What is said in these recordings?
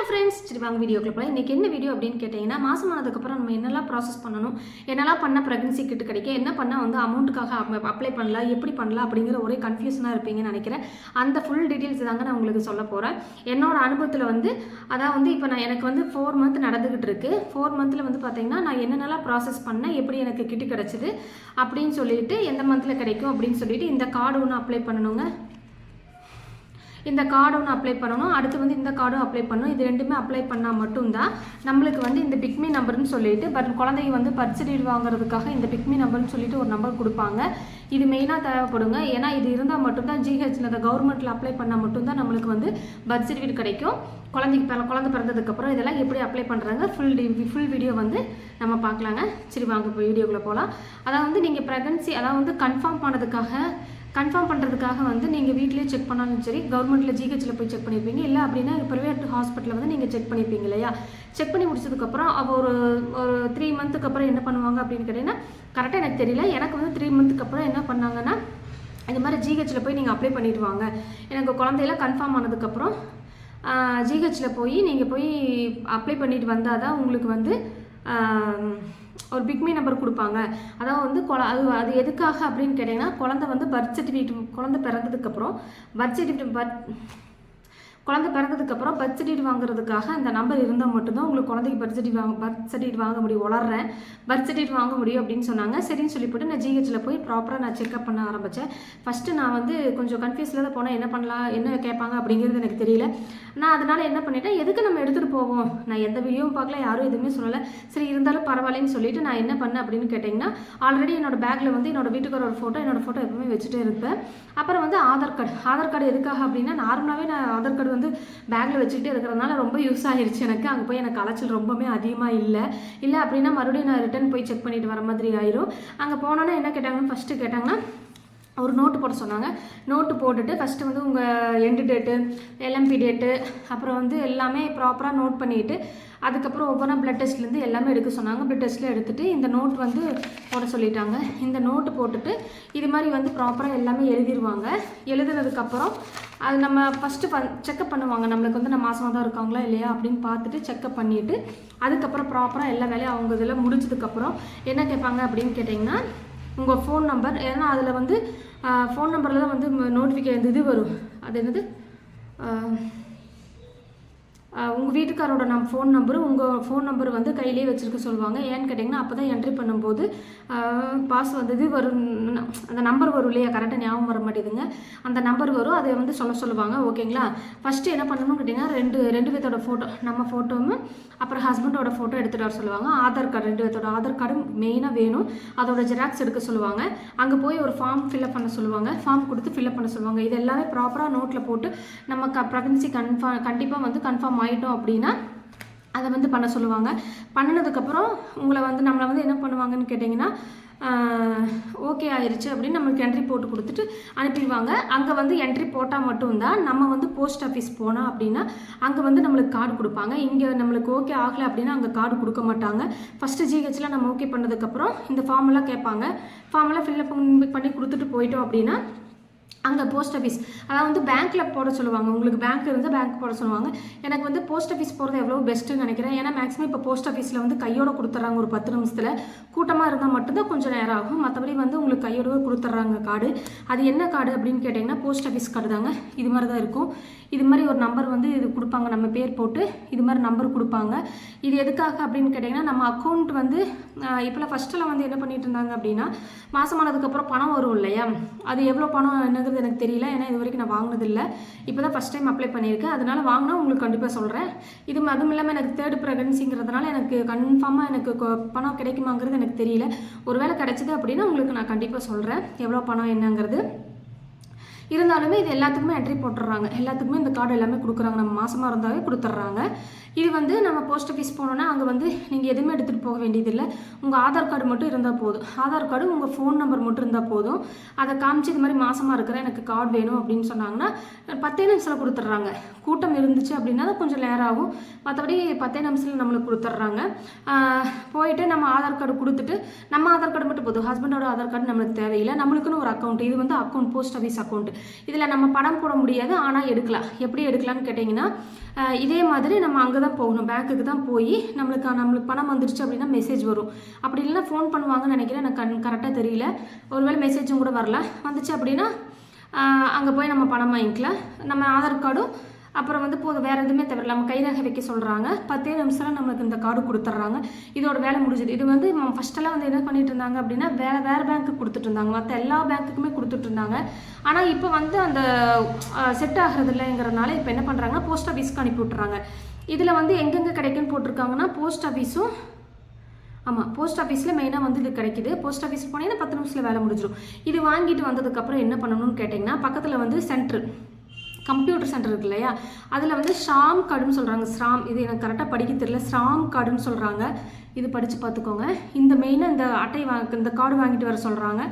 Friends, சரி வாங்க வீடியோக்குள்ள போகலாம். இன்றைக்கி என்ன வீடியோ அப்படின்னு கேட்டிங்கன்னா, மாதமானதுக்கப்புறம் நம்ம என்னெல்லாம் ப்ராசஸ் பண்ணணும், என்னெல்லாம் பண்ணால் ப்ரெக்னன்சி கிட் கிடைக்கும், என்ன பண்ணால் வந்து அமௌண்ட்டுக்காக அப்ளை பண்ணலாம், எப்படி பண்ணலாம் அப்படிங்கிற ஒரே கன்ஃபியூஷனாக இருப்பீங்கன்னு நினைக்கிறேன். அந்த ஃபுல் டீட்டெயில்ஸ் தாங்க நான் உங்களுக்கு சொல்ல போகிறேன். என்னோட அனுபவத்தில் வந்து அதான் வந்து இப்போ எனக்கு வந்து 4 மந்த் நடந்துக்கிட்டு இருக்குது. 4 மந்தில் வந்து பார்த்திங்கன்னா நான் என்னென்னலாம் ப்ராசஸ் பண்ணேன், எப்படி எனக்கு கிட்டு கிடச்சிது அப்படின்னு சொல்லிட்டு, எந்த மந்தில் கிடைக்கும் அப்படின்னு சொல்லிட்டு இந்த கார்டு ஒன்று அப்ளை பண்ணணுங்க. இந்த கார்டு ஒன்று அப்ளை பண்ணணும், அடுத்து வந்து இந்த கார்டும் அப்ளை பண்ணணும். இது ரெண்டுமே அப்ளை பண்ணால் மட்டும்தான் நம்மளுக்கு வந்து இந்த பிக்மி நம்பர்னு சொல்லிட்டு குழந்தைங்க வந்து பர்த் சர்டிஃபிகேட் வாங்குறதுக்காக இந்த பிக்மி நம்பர்னு சொல்லிட்டு ஒரு நம்பர் கொடுப்பாங்க. இது மெயினாக தேவைப்படுங்க. ஏன்னா இது இருந்தால் மட்டும்தான் ஜிஹெச்சில் அந்த கவர்மெண்ட்டில் அப்ளை பண்ணால் மட்டும்தான் நம்மளுக்கு வந்து பர்த் சர்டிஃபிகேட் கிடைக்கும். குழந்தை பிறந்ததுக்கப்புறம் இதெல்லாம் எப்படி அப்ளை பண்ணுறாங்க ஃபுல் வீடியோ வந்து நம்ம பார்க்கலாங்க. சரி வாங்க இப்போ வீடியோக்குள்ளே போகலாம். அதாவது நீங்கள் ப்ரெக்னன்சி அதாவது கன்ஃபார்ம் பண்ணுறதுக்காக வந்து நீங்கள் வீட்டிலேயே செக் பண்ணாலும் சரி, கவர்மெண்ட்டில் ஜிஹெச்சில் போய் செக் பண்ணியிருப்பீங்க. இல்லை அப்படின்னா ப்ரைவேட் ஹாஸ்பிட்டலில் வந்து நீங்கள் செக் பண்ணியிருப்பீங்க இல்லையா? செக் பண்ணி முடிச்சதுக்கப்புறம் ஒரு 3 மந்த்துக்கு அப்புறம் என்ன பண்ணுவாங்க அப்படின்னு கேட்டிங்கன்னா, கரெக்டாக எனக்கு தெரியல. எனக்கு வந்து 3 மந்த்துக்கு அப்புறம் என்ன பண்ணாங்கன்னா, இந்த மாதிரி ஜிஹெச்சில் போய் நீங்கள் அப்ளை பண்ணிடுவாங்க. எனக்கு குழந்தையெல்லாம் கன்ஃபார்ம் ஆனதுக்கப்புறம் ஜிஹெச்சில் போய் நீங்கள் போய் அப்ளை பண்ணிட்டு வந்தால் தான் உங்களுக்கு வந்து ஒரு பிக்மி நம்பர் கொடுப்பாங்க. அதாவது வந்து அது எதுக்காக அப்படின்னு கேட்டிங்கன்னா, குழந்தை வந்து பர்த் சர்டிஃபிகேட் குழந்தை பிறந்ததுக்கப்புறம் பர்த் சர்டிஃபிகேட் வாங்குறதுக்காக அந்த நம்பர் இருந்தால் மட்டும்தான் உங்களுக்கு குழந்தைக்கு பர்த் சர்டிஃபிகேட் வாங்க முடியும். பர்த் சர்டிஃபிகேட் வாங்க முடியும் அப்படின்னு சொன்னாங்க. சரின்னு சொல்லிவிட்டு நான் ஜிஹெச்சில் போய் ப்ராப்பராக நான் செக்அப் பண்ண ஆரம்பித்தேன். ஃபஸ்ட்டு நான் வந்து கொஞ்சம் கன்ஃபியூஸில் தான் போனேன். என்ன பண்ணலாம், என்ன கேட்பாங்க அப்படிங்கிறது எனக்கு தெரியல. நான் அதனால் என்ன பண்ணிட்டேன், எதுக்கு நம்ம எடுத்துகிட்டு போவோம், நான் எந்த வீடியோவும் பார்க்கல, யாரும் எதுவுமே சொல்லலை. சரி இருந்தாலும் பரவாயில்லன்னு சொல்லிட்டு நான் என்ன பண்ணேன் அப்படின்னு கேட்டிங்கன்னா, ஆல்ரெடி என்னோடய பேக்கில் வந்து என்னோடய வீட்டுக்காரோட ஃபோட்டோ எப்பவுமே வச்சுட்டே இருப்பேன். அப்புறம் வந்து ஆதார் கார்டு எதுக்காக அப்படின்னா, நார்மலாகவே நான் ஆதார் கார்டு வந்து பேக்கில் வச்சுக்கிட்டே இருக்கிறதுனால ரொம்ப யூஸ் ஆகிருச்சு எனக்கு. அங்கே போய் எனக்கு அலைச்சல் ரொம்பவே அதிகமாக இல்லை அப்படின்னா மறுபடியும் நான் ரிட்டன் போய் செக் பண்ணிட்டு வர மாதிரி ஆயிரும். அங்கே போனோன்னா என்ன கேட்டாங்கன்னு ஃபஸ்ட்டு கேட்டாங்கன்னா, ஒரு நோட்டு போட சொன்னாங்க. நோட்டு போட்டுட்டு ஃபஸ்ட்டு வந்து உங்கள் எண்டு டேட்டு, எல்எம்பி டேட்டு, அப்புறம் வந்து எல்லாமே ப்ராப்பராக நோட் பண்ணிவிட்டு அதுக்கப்புறம் ஒவ்வொன்றா பிளட் டெஸ்ட்லேருந்து எல்லாமே எடுக்க சொன்னாங்க. பிளட் டெஸ்ட்டில் எடுத்துகிட்டு இந்த நோட் வந்து போட சொல்லிட்டாங்க. இந்த நோட்டு போட்டுட்டு இது மாதிரி வந்து ப்ராப்பராக எல்லாமே எழுதிடுவாங்க. எழுதுனதுக்கப்புறம் அது நம்ம ஃபஸ்ட்டு செக்கப் பண்ணுவாங்க. நம்மளுக்கு வந்து நம்ம மாதமாக தான் இருக்காங்களா இல்லையா அப்படின்னு பார்த்துட்டு செக்கப் பண்ணிவிட்டு அதுக்கப்புறம் ப்ராப்பராக எல்லா வேலையும் அவங்க இதில் முடிச்சதுக்கப்புறம் என்ன கேட்பாங்க அப்படின்னு கேட்டிங்கன்னா, உங்கள் ஃபோன் நம்பர். ஏன்னா அதில் வந்து ஃபோன் நம்பரில் தான் வந்து நோட்டிஃபிகேஷன் இது வரும். அது என்னது, உங்கள் வீட்டுக்காரோட ஃபோன் நம்பரு உங்கள் ஃபோன் நம்பர் வந்து கையிலே வச்சுருக்க சொல்லுவாங்க. ஏன்னு கேட்டிங்கன்னா, அப்போ தான் என்ட்ரி பண்ணும்போது பாஸ் வந்து இது வரும், அந்த நம்பர் வரும் இல்லையா, கரெக்டாக ஞாபகம் வர மாட்டேதுங்க. அந்த நம்பர் வரும், அதை வந்து சொல்லுவாங்க. ஓகேங்களா? ஃபஸ்ட்டு என்ன பண்ணணும்னு கேட்டிங்கன்னா, ரெண்டு பேர்த்தோட ஃபோட்டோ, நம்ம ஃபோட்டோவும் அப்புறம் ஹஸ்பண்டோட ஃபோட்டோ எடுத்துகிட்டு வர சொல்லுவாங்க. ஆதார் கார்டு, 2 பேர்த்தோட ஆதார் கார்டும் மெயினாக வேணும். அதோட ஜெராக்ஸ் எடுக்க சொல்லுவாங்க. அங்கே போய் ஒரு ஃபார்ம் ஃபில்அப் பண்ண சொல்லுவாங்க. ஃபார்ம் கொடுத்து ஃபில்அப் பண்ண சொல்லுவாங்க. இது எல்லாமே ப்ராப்பராக நோட்டில் போட்டு நம்ம ப்ரெக்னன்சி கண்டிப்பாக வந்து கன்ஃபார்ம் ஆகிட்டோம் அப்படின்னா அதை வந்து பண்ண சொல்லுவாங்க. பண்ணினதுக்கப்புறம் நம்மளை வந்து என்ன பண்ணுவாங்கன்னு கேட்டிங்கன்னா, ஓகே ஆயிடுச்சு அப்படின்னு நம்மளுக்கு என்ட்ரி போட்டு கொடுத்துட்டு அனுப்பிடுவாங்க. அங்கே வந்து என்ட்ரி போட்டால் மட்டும்தான் நம்ம வந்து போஸ்ட் ஆஃபீஸ் போனால் அப்படின்னா அங்கே வந்து நம்மளுக்கு கார்டு கொடுப்பாங்க. இங்கே நம்மளுக்கு ஓகே ஆகலை அப்படின்னா அங்கே கார்டு கொடுக்க மாட்டாங்க. ஃபஸ்ட்டு ஜிஹெச்சில் நம்ம ஓகே பண்ணதுக்கப்புறம் இந்த ஃபார்மெல்லாம் கேட்பாங்க. ஃபார்மெல்லாம் ஃபில்அப் பண்ணி கொடுத்துட்டு போயிட்டோம் அப்படின்னா அங்கே போஸ்ட் ஆஃபீஸ், அதாவது வந்து பேங்க்கில் போட சொல்லுவாங்க. உங்களுக்கு பேங்க் இருந்தால் பேங்க் போட சொல்லுவாங்க. எனக்கு வந்து போஸ்ட் ஆஃபீஸ் போகிறது எவ்வளோ பெஸ்ட்டுன்னு நினைக்கிறேன். ஏன்னா மேக்ஸிமம் இப்போ போஸ்ட் ஆஃபீஸில் வந்து கையோடு கொடுத்துட்றாங்க. ஒரு 10 நிமிஷத்தில். கூட்டமாக இருந்தால் மட்டும்தான் கொஞ்சம் நேரம் ஆகும். மற்றபடி வந்து உங்களுக்கு கையோடு கொடுத்துட்றாங்க கார்டு. அது என்ன கார்டு அப்படின்னு கேட்டிங்கன்னா, போஸ்ட் ஆஃபீஸ் கார்டு தாங்க. இது மாதிரி தான் இருக்கும். இது மாதிரி ஒரு நம்பர் வந்து இது கொடுப்பாங்க, நம்ம பேர் போட்டு இது மாதிரி நம்பர் கொடுப்பாங்க. இது எதுக்காக அப்படின்னு கேட்டிங்கன்னா, நம்ம அக்கௌண்ட் வந்து இப்போலாம் ஃபஸ்ட்டெல்லாம் வந்து என்ன பண்ணிட்டு இருந்தாங்க அப்படின்னா, மாதமானதுக்கப்புறம் பணம் வரும் இல்லையா, அது எவ்வளோ பணம் என்னங்கிறது எனக்கு தெரியல. ஏன்னா இது வரைக்கும் நான் வாங்கினதில்லை. இப்போ தான் ஃபஸ்ட் டைம் அப்ளை பண்ணியிருக்கேன். அதனால் வாங்கினா உங்களுக்கு கண்டிப்பாக சொல்கிறேன். அதுவும் இல்லாமல் எனக்கு 3rd ப்ரெக்னன்சிங்கிறதுனால எனக்கு கன்ஃபார்மாக எனக்கு பணம் கிடைக்குமாங்கிறது எனக்கு தெரியல. ஒருவேளை கிடைச்சிது அப்படின்னா உங்களுக்கு நான் கண்டிப்பாக சொல்கிறேன் எவ்வளோ பணம் என்னங்கிறது. இருந்தாலுமே இது எல்லாத்துக்குமே என்ட்ரி போட்டுடுறாங்க. எல்லாத்துக்குமே இந்த கார்டு எல்லாமே கொடுக்குறாங்க. நம்ம மாதமாக இருந்தாவே கொடுத்துட்றாங்க. இது வந்து நம்ம போஸ்ட் ஆஃபீஸ் போனோன்னா அங்கே வந்து நீங்கள் எதுவுமே எடுத்துகிட்டு போக வேண்டியதில்லை. உங்கள் ஆதார் கார்டு மட்டும் இருந்தால் போதும். ஆதார் கார்டு உங்கள் ஃபோன் நம்பர் மட்டும் இருந்தால் போதும். அதை காமிச்சு இது மாதிரி மாதமாக இருக்கிறேன், எனக்கு கார்டு வேணும் அப்படின்னு சொன்னாங்கன்னா 10 நிமிஷத்தில் கொடுத்துட்றாங்க. கூட்டம் இருந்துச்சு அப்படின்னா கொஞ்சம் நேரம் ஆகும். மற்றபடி 10 நிமிஷத்தில் நம்மளுக்கு கொடுத்துட்றாங்க. போயிட்டு நம்ம ஆதார் கார்டு கொடுத்துட்டு நம்ம ஆதார் கார்டு மட்டும் போதும். ஹஸ்பண்டோட ஆதார் கார்டு நம்மளுக்கு தேவையில்லை. நம்மளுக்குன்னு ஒரு அக்கௌண்ட், இது வந்து அக்கௌண்ட், போஸ்ட் ஆஃபீஸ் அக்கௌண்ட். இதில் நம்ம பணம் போட முடியாது, ஆனால் எடுக்கலாம். எப்படி எடுக்கலாம்னு கேட்டிங்கன்னா, இதே மாதிரி நம்ம அங்கே தான் போகணும், பேங்க்குக்கு தான் போய் நம்மளுக்கு பணம் வந்துடுச்சு அப்படின்னா மெசேஜ் வரும். அப்படி இல்லைன்னா ஃபோன் பண்ணுவாங்கன்னு நினைக்கிறேன், எனக்கு கரெக்டாக தெரியல. ஒருவேளை மெசேஜும் கூட வரல. வந்துச்சு அப்படின்னா அங்கே போய் நம்ம பணம் வாங்கிக்கலாம். நம்ம ஆதார் கார்டும் அப்புறம் வந்து போதும், வேறு எதுவுமே தவிர நம்ம கைரேகை வைக்க சொல்கிறாங்க. 10 நிமிஷத்தில் நம்மளுக்கு இந்த கார்டு கொடுத்துட்றாங்க. இதோட வேலை முடிஞ்சுது. இது வந்து ஃபஸ்ட்டெல்லாம் வந்து என்ன பண்ணிட்டு இருந்தாங்க அப்படின்னா வேறு பேங்க்குக்கு கொடுத்துட்டு இருந்தாங்க, மற்ற எல்லா பேங்க்குக்குமே கொடுத்துட்டு இருந்தாங்க. ஆனால் இப்போ வந்து அந்த செட் ஆகிறது இல்லைங்கிறதுனால இப்போ என்ன பண்ணுறாங்கன்னா போஸ்ட் ஆஃபீஸ்க்கு அனுப்பி விட்றாங்க. இதில் வந்து எங்கெங்கே கிடைக்குன்னு போட்டிருக்காங்கன்னா போஸ்ட் ஆஃபீஸும், ஆமாம் போஸ்ட் ஆஃபீஸில் மெயினாக வந்து இது கிடைக்கிது. போஸ்ட் ஆஃபீஸ் போனீங்கன்னா 10 நிமிஷத்தில் வேலை முடிஞ்சிடும். இது வாங்கிட்டு வந்ததுக்கப்புறம் என்ன பண்ணணும்னு கேட்டிங்கன்னா, பக்கத்தில் வந்து சென்ட்ரு கம்ப்யூட்டர் சென்டர் இருக்கு இல்லையா, அதில் வந்து ஷாம் கார்டுன்னு சொல்கிறாங்க. ஸ்ராம், இது எனக்கு கரெக்டாக படிக்க தெரியல, ஸ்ராம் கார்டுன்னு சொல்கிறாங்க. இது படித்து பார்த்துக்கோங்க. இந்த மெயினாக இந்த அட்டை இந்த கார்டு வாங்கிட்டு வர சொல்கிறாங்க.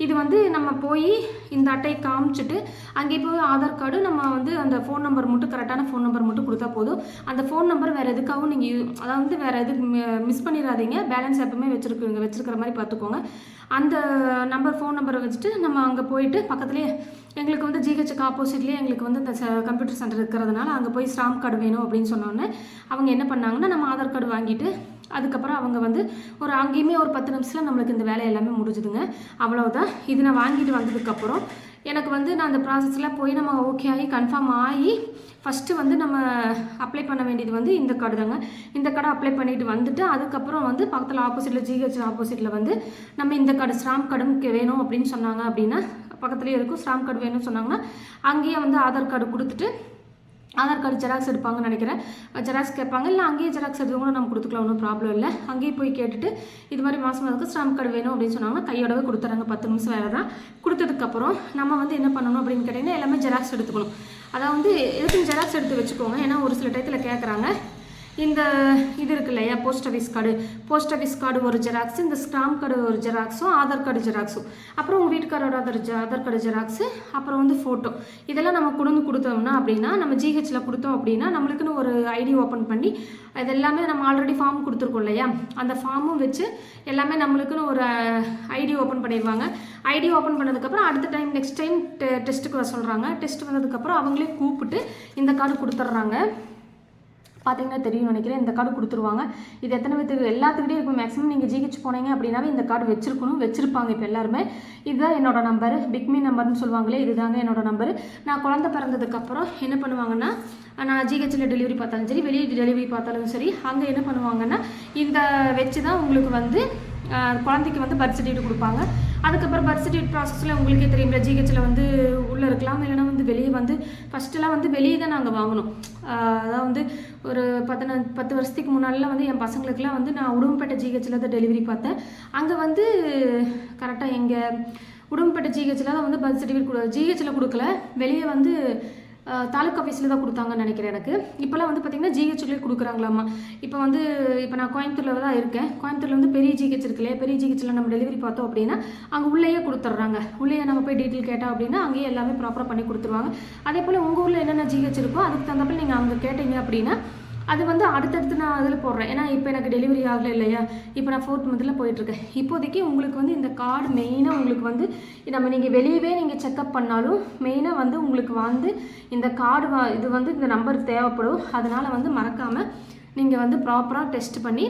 இது வந்து நம்ம போய் இந்த அட்டையை காமிச்சிட்டு அங்கே போய் ஆதார் கார்டு நம்ம வந்து அந்த ஃபோன் நம்பர் மட்டும், கரெக்டான ஃபோன் நம்பர் மட்டும் கொடுத்தா போதும். அந்த ஃபோன் நம்பர் வேறு எதுக்காகவும் நீங்கள் அதாவது வேறு எது மிஸ் பண்ணிடாதீங்க. பேலன்ஸ் எப்பவுமே வச்சுருக்கிற மாதிரி பார்த்துக்கோங்க. அந்த நம்பர் ஃபோன் நம்பரை வச்சுட்டு நம்ம அங்கே போயிட்டு பக்கத்துலேயே எங்களுக்கு வந்து ஜிஹெச்சுக்கு ஆப்போசிட்லேயே எங்களுக்கு வந்து இந்த கம்ப்யூட்டர் சென்டர் இருக்கிறதுனால அங்கே போய் ஸ்டாம்ப் கார்டு வேணும் அப்படின்னு சொன்னோன்னே அவங்க என்ன பண்ணாங்கன்னா நம்ம ஆதார் கார்டு வாங்கிட்டு அதுக்கப்புறம் அவங்க வந்து அங்கேயுமே ஒரு 10 நிமிஷத்தில் நம்மளுக்கு இந்த வேலை எல்லாமே முடிஞ்சுதுங்க. அவ்வளோதான். இது நான் வாங்கிட்டு வந்ததுக்கப்புறம் எனக்கு வந்து நான் அந்த ப்ராசஸ்லாம் போய் நம்ம ஓகே ஆகி கன்ஃபார்ம் ஆகி ஃபஸ்ட்டு வந்து நம்ம அப்ளை பண்ண வேண்டியது வந்து இந்த கார்டு தாங்க. இந்த கார்டை அப்ளை பண்ணிட்டு வந்துட்டு அதுக்கப்புறம் வந்து பக்கத்தில் ஆப்போசிட்டில் ஜிஹெச் ஆப்போசிட்டில் வந்து நம்ம இந்த கார்டு ஸ்டாம்ப் கார்டும் வேணும் அப்படின்னு சொன்னாங்க அப்படின்னா, பக்கத்துலேயே இருக்கும் ஸ்டாம்ப் கார்டு வேணும்னு சொன்னாங்கன்னா அங்கேயே வந்து ஆதார் கார்டு கொடுத்துட்டு ஆதார் கார்டு ஜெராக்ஸ் எடுப்பாங்கன்னு நினைக்கிறேன். ஜெராக்ஸ் கேட்பாங்க, இல்லை அங்கேயே ஜெராக்ஸ் எடுத்து கூட நம்ம கொடுத்துக்கலாம், ஒன்றும் ப்ராப்ளம் இல்லை. அங்கேயே போய் கேட்டுட்டு இது மாதிரி மாதம் அதுக்கு ஸ்டாம்ப் கார்டு வேணும் அப்படின்னு சொன்னாங்கன்னா கையோடவே கொடுத்துறாங்க. 10 நிமிஷம் வேலை தான். கொடுத்ததுக்கப்புறம் நம்ம வந்து என்ன பண்ணணும் அப்படின்னு கேட்டிங்கன்னா எல்லாமே ஜெராக்ஸ் எடுத்துக்கணும். அதாவது எதுக்கும் ஜெராக்ஸ் எடுத்து வச்சுக்கோங்க. ஏன்னா ஒரு சில டயத்தில் கேட்குறாங்க. இந்த இது இருக்கு இல்லையா போஸ்ட் ஆஃபீஸ் கார்டு ஒரு ஜெராக்ஸ், இந்த ஸ்டாம்ப் கார்டு ஒரு ஜெராக்ஸும், ஆதார் கார்டு ஜெராக்ஸும், அப்புறம் உங்கள் வீட்டுக்காரோட ஆதார் கார்டு ஜெராக்ஸு, அப்புறம் வந்து ஃபோட்டோ, இதெல்லாம் நம்ம கொடுத்தோம்னா அப்படின்னா நம்ம ஜிஹெச்சில் கொடுத்தோம் அப்படின்னா நம்மளுக்குன்னு ஒரு ஐடி ஓப்பன் பண்ணி அது எல்லாமே நம்ம ஆல்ரெடி ஃபார்ம் கொடுத்துருக்கோம் இல்லையா, அந்த ஃபார்மும் வச்சு எல்லாமே நம்மளுக்குன்னு ஒரு ஐடி ஓப்பன் பண்ணிடுவாங்க. ஐடி ஓப்பன் பண்ணதுக்கப்புறம் அடுத்த நெக்ஸ்ட் டைம் டெஸ்ட்டுக்கு வர சொல்கிறாங்க. டெஸ்ட் வந்ததுக்கப்புறம் அவங்களே கூப்பிட்டு இந்த கார்டு கொடுத்துட்றாங்க. பார்த்தீங்கன்னா தெரியும் நினைக்கிறேன். இந்த கார்டு கொடுத்துருவாங்க. இது எத்தனை பேருக்கு எல்லாத்துக்கிட்டே இருக்கும். மேக்ஸிமம் நீங்கள் ஜிஹெச் போனீங்க அப்படின்னாவே இந்த கார்டு வச்சுருப்பாங்க இப்போ எல்லாருமே. இதுதான் என்னோட நம்பரு, பிக்மி நம்பர்னு சொல்லுவாங்களே, இதுதாங்க என்னோட நம்பரு. நான் குழந்தை பிறந்ததுக்கப்புறம் என்ன பண்ணுவாங்கன்னா, நான் ஜிஹெச்சில் டெலிவரி பார்த்தாலும் சரி, வெளியே டெலிவரி பார்த்தாலும் சரி, அங்கே என்ன பண்ணுவாங்கன்னா இந்த வச்சு தான் உங்களுக்கு வந்து குழந்தைக்கு வந்து பர்த் சர்டிஃபிகேட் கொடுப்பாங்க. அதுக்கப்புறம் பர்த் சர்டிஃபிகேட் ப்ராசஸில் உங்களுக்கே தெரியும்ல, ஜிஹெச்சில் வந்து உள்ளே இருக்கலாம், இல்லைனா வந்து வெளியே வந்து ஃபஸ்ட்டெல்லாம் வந்து வெளியே தான் நாங்கள் வாங்கணும். அதாவது வந்து ஒரு 10 வருஷத்துக்கு முன்னாடிலாம் வந்து என் பசங்களுக்குலாம் வந்து நான் உடும்பேட்டை ஜிஹெச்சில் தான் டெலிவரி பார்த்தேன். அங்கே வந்து கரெக்டாக எங்கள் உடும்பேட்டை ஜிஹெச்சில் தான் வந்து பர்த் சர்டிஃபிகேட் ஜிஹெச்சில் கொடுக்கல, வெளியே வந்து தாலுக்கா ஆஃபீஸில் தான் கொடுத்தாங்கன்னு நினைக்கிறேன் எனக்கு. இப்போலாம் வந்து பார்த்திங்கன்னா ஜிஹெச்சுலேயே கொடுக்குறாங்களாமா. இப்போ நான் கோயம்புத்தூரில் தான் இருக்கேன். கோயம்புத்தூரில் வந்து பெரிய ஜிஹெச் இருக்கு இல்லையா, பெரிய ஜிஹெச்சில் நம்ம டெலிவரி பார்த்தோம் அப்படின்னா அங்கே உள்ளேயே கொடுத்துட்றாங்க. உள்ளேயே நம்ம போய் டீட்டெயில் கேட்டோம் அப்படின்னா அங்கேயே எல்லாமே ப்ராப்பராக பண்ணி கொடுத்துருவாங்க. அதே போல் உங்கள் ஊரில் என்னென்ன ஜிஹெச் இருக்கோ அதுக்கு தகுந்தப்போ நீங்கள் அங்கே கேட்டீங்க அப்படின்னா அது வந்து அடுத்தடுத்து நான் அதில் போடுறேன். ஏன்னா இப்போ எனக்கு டெலிவரி ஆகலை இல்லையா, இப்போ நான் 4th மந்தில் போயிட்டுருக்கேன். இப்போதைக்கு உங்களுக்கு வந்து இந்த கார்டு மெயினாக உங்களுக்கு வந்து நீங்கள் வெளியவே நீங்கள் செக்அப் பண்ணாலும் மெயினாக வந்து உங்களுக்கு வந்து இந்த கார்டு இது வந்து இந்த நம்பர் தேவைப்படும். அதனால் வந்து மறக்காமல் நீங்கள் வந்து ப்ராப்பராக டெஸ்ட் பண்ணி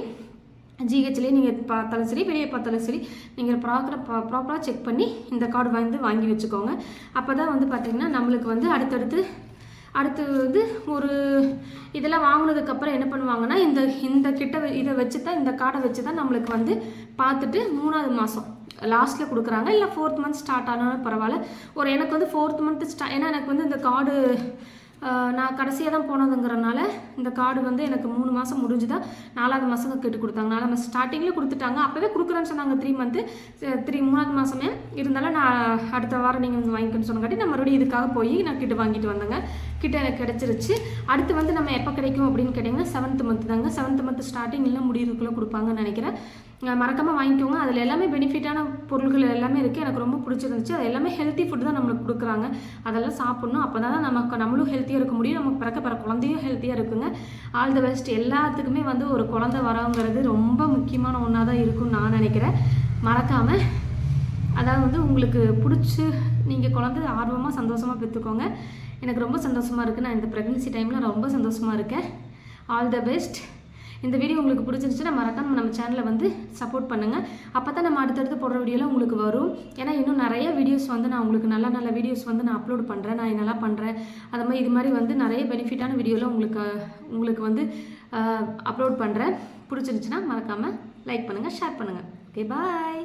ஜிஹெச்லேயே நீங்கள் பார்த்தாலும் சரி, வெளியே பார்த்தாலும் சரி, நீங்கள் ப்ராப்பராக செக் பண்ணி இந்த கார்டு வந்து வாங்கி வச்சுக்கோங்க. அப்போ தான் வந்து பார்த்திங்கன்னா நம்மளுக்கு வந்து அடுத்து வந்து ஒரு இதெல்லாம் வாங்கினதுக்கப்புறம் என்ன பண்ணுவாங்கன்னா இந்த இதை வச்சு தான், இந்த கார்டை வச்சு தான் நம்மளுக்கு வந்து பார்த்துட்டு 3ஆவது மாதம் லாஸ்ட்டில் கொடுக்குறாங்க. இல்லை 4th மந்த் ஸ்டார்ட் ஆனாலும் பரவாயில்ல. எனக்கு வந்து 4th மந்த் ஏன்னா எனக்கு வந்து இந்த கார்டு நான் கடைசியாக தான் போனதுங்கிறனால இந்த கார்டு வந்து எனக்கு 3 மாதம் முடிஞ்சுதான் 4ஆவது மாதம் கேட்டு கொடுத்தாங்க. 4ஆவது மாதம் ஸ்டார்டிங்கில் கொடுத்துட்டாங்க. அப்போவே கொடுக்குறேன்னு சொன்னாங்க 3 மந்த்து 3ஆவது மாதமே. இருந்தாலும் நான் அடுத்த வாரம் நீங்கள் வந்து வாங்கிக்கணும்னு சொன்னங்காட்டி நான் மறுபடியும் இதுக்காக போய் நான் கிட்ட வாங்கிட்டு வந்தேங்க. கிட்ட எனக்கு கிடச்சிருச்சு. அடுத்து வந்து நம்ம எப்போ கிடைக்கும் அப்படின்னு கேட்டிங்கன்னா 7th மந்த் தாங்க. 7th மந்த் ஸ்டார்டிங் இல்லை முடிவுக்குள்ளே கொடுப்பாங்கன்னு நினைக்கிறேன். மறக்காமல் வாங்கிக்கோங்க. அதில் எல்லாமே பெனிஃபிட்டான பொருட்கள் எல்லாமே இருக்குது. எனக்கு ரொம்ப பிடிச்சிருந்துச்சு. அது எல்லாமே ஹெல்த்தி ஃபுட் தான் நம்மளுக்கு கொடுக்குறாங்க. அதெல்லாம் சாப்பிட்ணும். அப்போ தான் நம்மளும் ஹெல்த்தியாக இருக்க முடியும். நமக்கு பிறக்க குழந்தையும் ஹெல்த்தியாக இருக்குங்க. All the best. எல்லாத்துக்குமே வந்து ஒரு குழந்தை வரங்கிறது ரொம்ப முக்கியமான ஒன்றா தான் இருக்கும்னு நான் நினைக்கிறேன். மறக்காமல் அதாவது வந்து உங்களுக்கு நீங்கள் குழந்தை ஆர்வமாக சந்தோஷமாக பெற்றுக்கோங்க. எனக்கு ரொம்ப சந்தோஷமாக இருக்குது. நான் இந்த ப்ரெக்னன்சி டைமில் ரொம்ப சந்தோஷமாக இருக்கேன். All the best. இந்த வீடியோ உங்களுக்கு பிடிச்சிருந்துச்சுன்னா மறக்காம நம்ம சேனலை வந்து சப்போர்ட் பண்ணுங்கள். அப்போ தான் நம்ம அடுத்தடுத்து போடுற வீடியோலாம் உங்களுக்கு வரும். ஏன்னா இன்னும் நிறைய வீடியோஸ் வந்து நான் உங்களுக்கு நல்ல நல்ல வீடியோஸ் வந்து நான் அப்லோட் பண்ணுறேன். நான் என்னெல்லாம் பண்ணுறேன் அது மாதிரி இது மாதிரி வந்து நிறைய பெனிஃபிட்டான வீடியோலாம் உங்களுக்கு வந்து அப்லோட் பண்ணுறேன். பிடிச்சிருந்துச்சுன்னா மறக்காமல் லைக் பண்ணுங்கள், ஷேர் பண்ணுங்கள். ஓகே, பாய்.